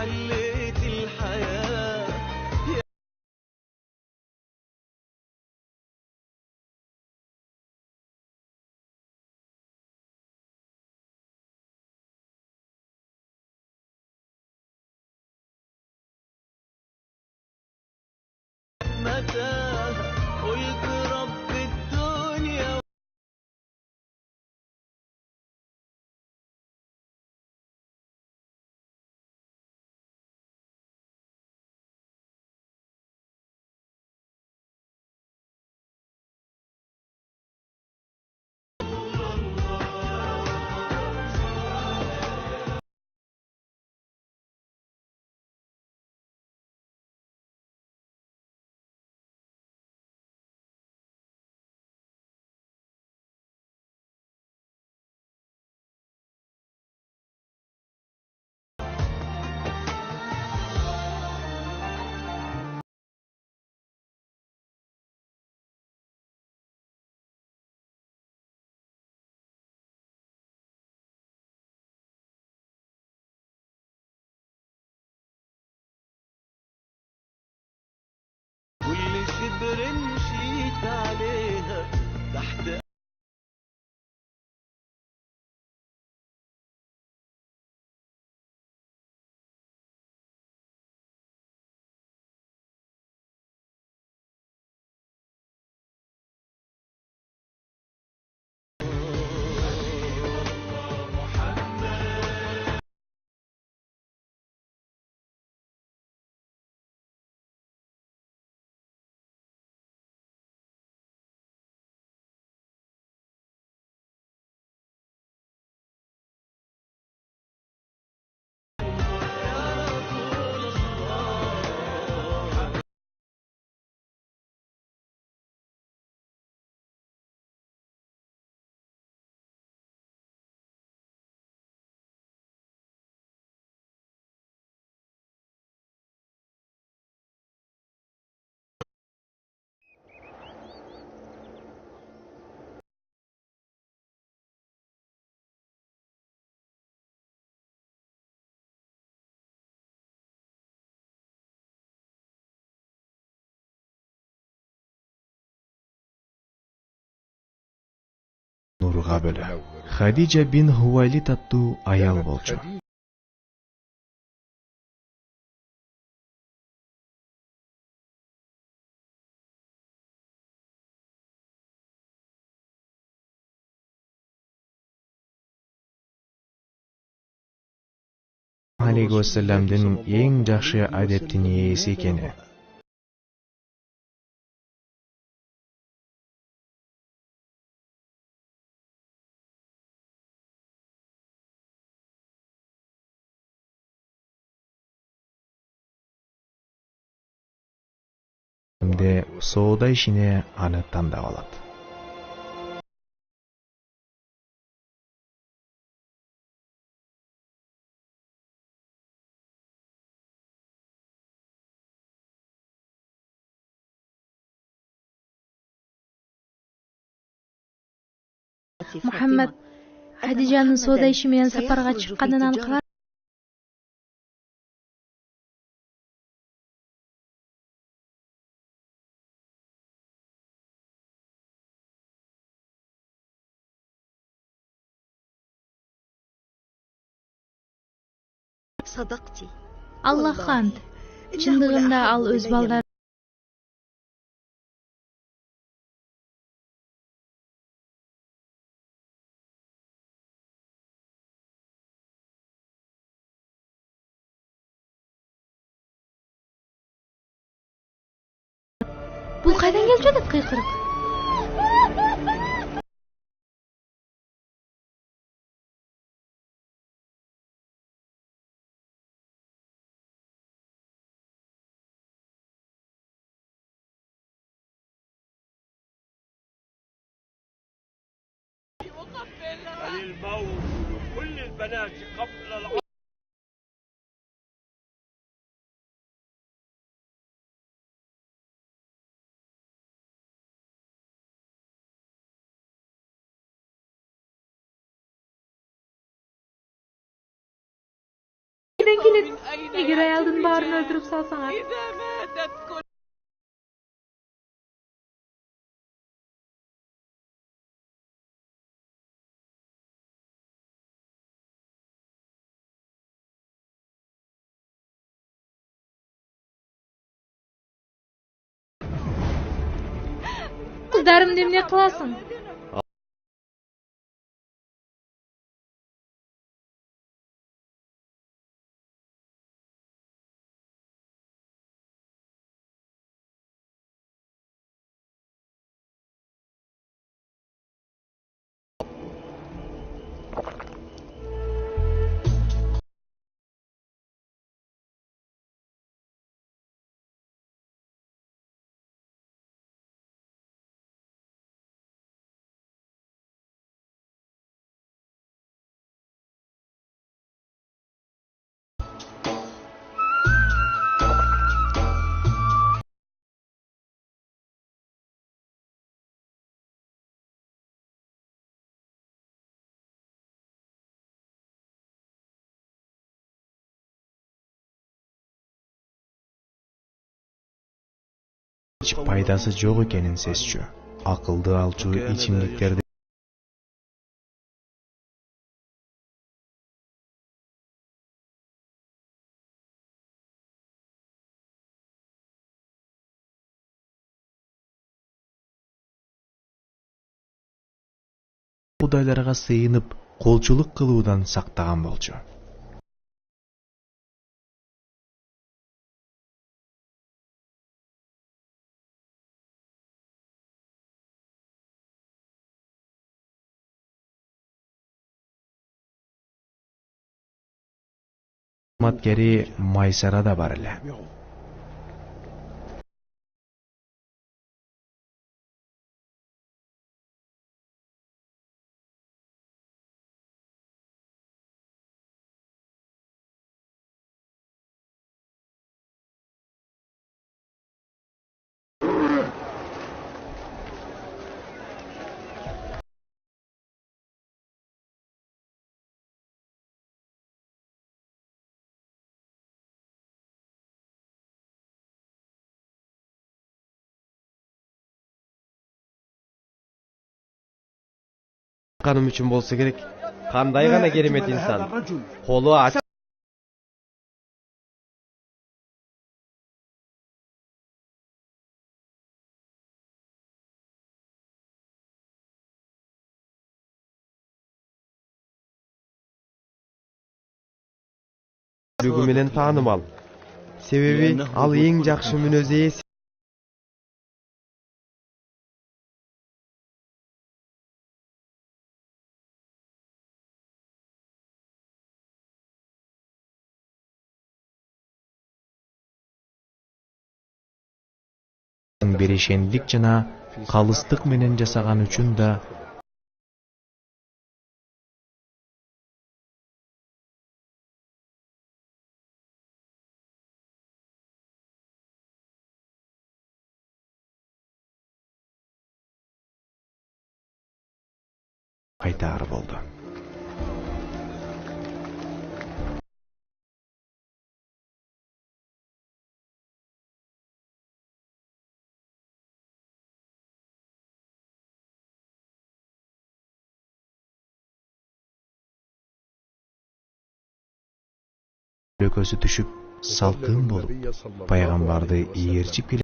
حليت الحياة. متى قلت رب الدنيا كل شبر مشيت عليها تحت нурга бөлө. Хадижа бин Хувайлид аттуу аял болчу. Алейхи вассаламдын эң жакшы адептин ээси экени. Соода ишине аны тандап алат. Мухаммад Хадижанын соода иши менен сапарга чыкканынан кабар. Аллахка ант. Чындыгында ал өз балдарын Бул кайдан келип жатат кыйкырык? الموت كل البنات قبل العصر. Кайдан келет эмес. Эгер аялдын баарын өлтүрүп салсаңар. إذا ماتت كل Кыздарымды эмне кыласың? Hiç пайдасы жок экенин сезчү. Акылды алчу ичимдиктерди кудайларга сыйынып колчулук кылуудан сактаган болчу. Маткери Майсара да бар эле. Kanım için bolsa gerek. Kanday gana keremet insan. Kolu aç. Lügü menen tanımal. Sebebi al eң жакшы мүнөз ээси. Берешендик жана калыстык менен жасаган үчүн да кайтаар болду. Lökösү түшүп, салкын болуп, пайгамбарды ээрчип келе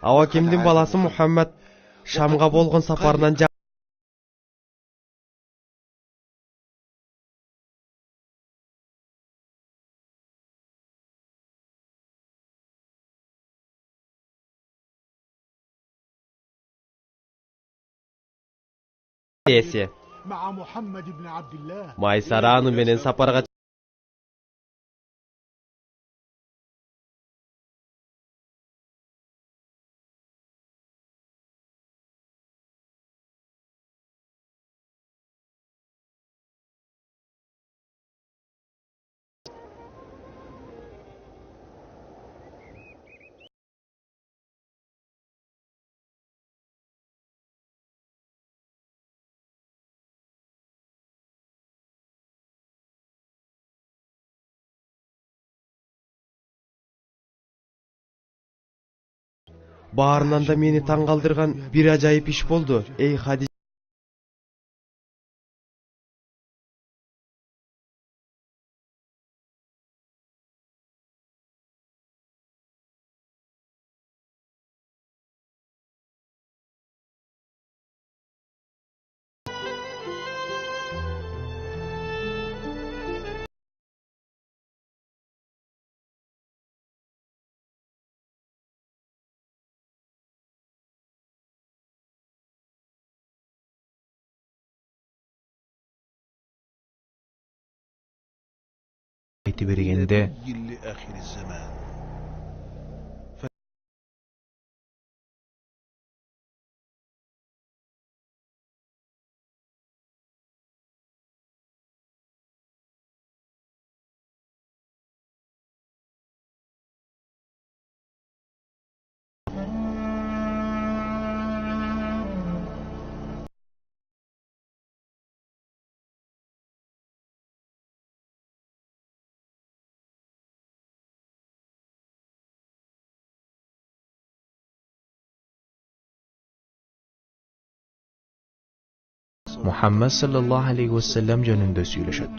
Ава кимдин баласы Мухаммад Шамга болгон сапарынан ээси. Майсара аны менен сапарга Баарынан да мени таң калтырган бир ажайып иш болду. Эй Хадижа. Aytı bergende آخر الزمان. Muhammed sallallahu aleyhi ve sellem jönünde süйлөшөт.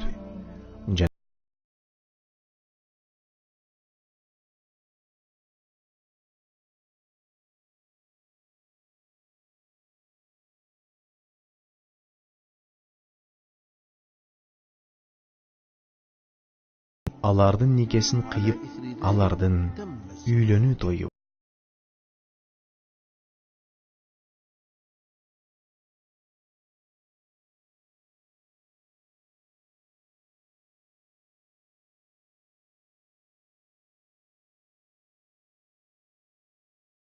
Алардын никесин кыйып, алардын үйлөнүү тою.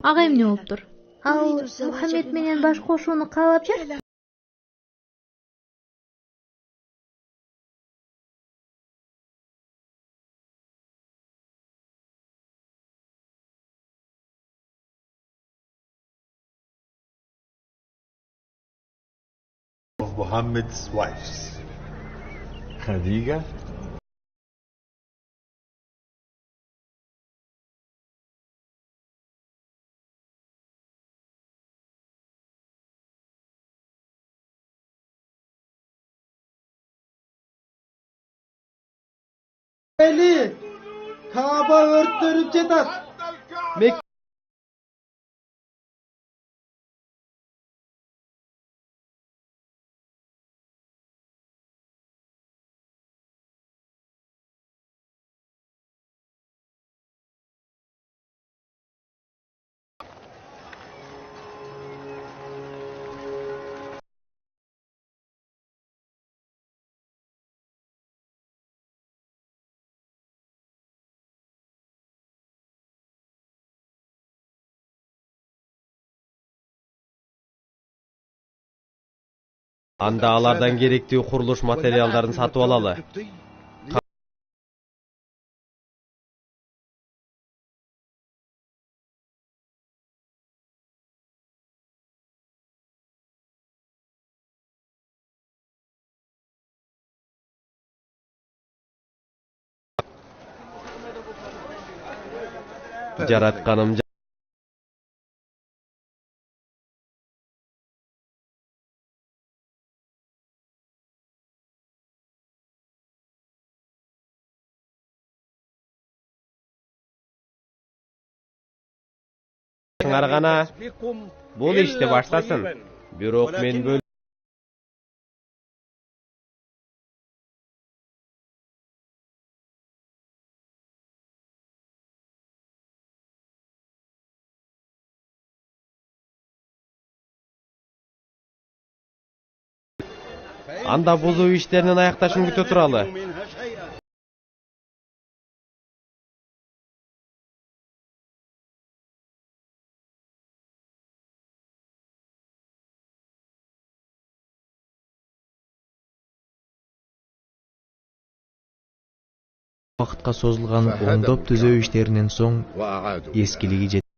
Ага эмне болуптур? Ал Мухаммед менен баш кошууну каалап жүр? Of Muhammad's wives. Khadija, Eli, Kaaba örtülüp жатат. Анда алардан керектүү курулуш материалдарын сатып алалы. Жаратканым Аңаргана бул ишти баштасын. Бирок мен бөл анда бузуу иштеринин аякташын күтө туралы. Вакытка созулган оңдоп түзөө иштеринен соң эскилиги жетти.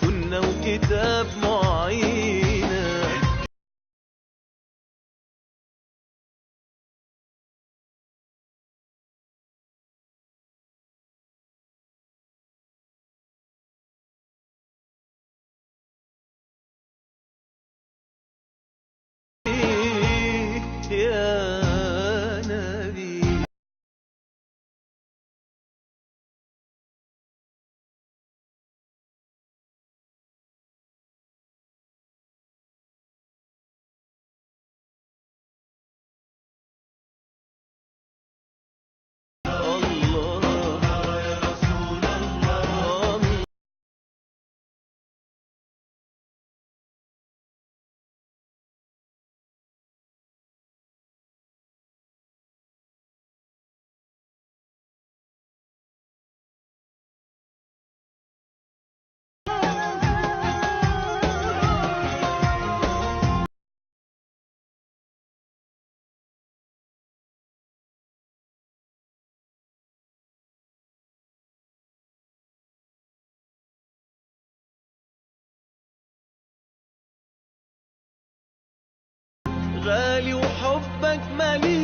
سنة وكتاب معينة. يا نبي غالي وحبك مالي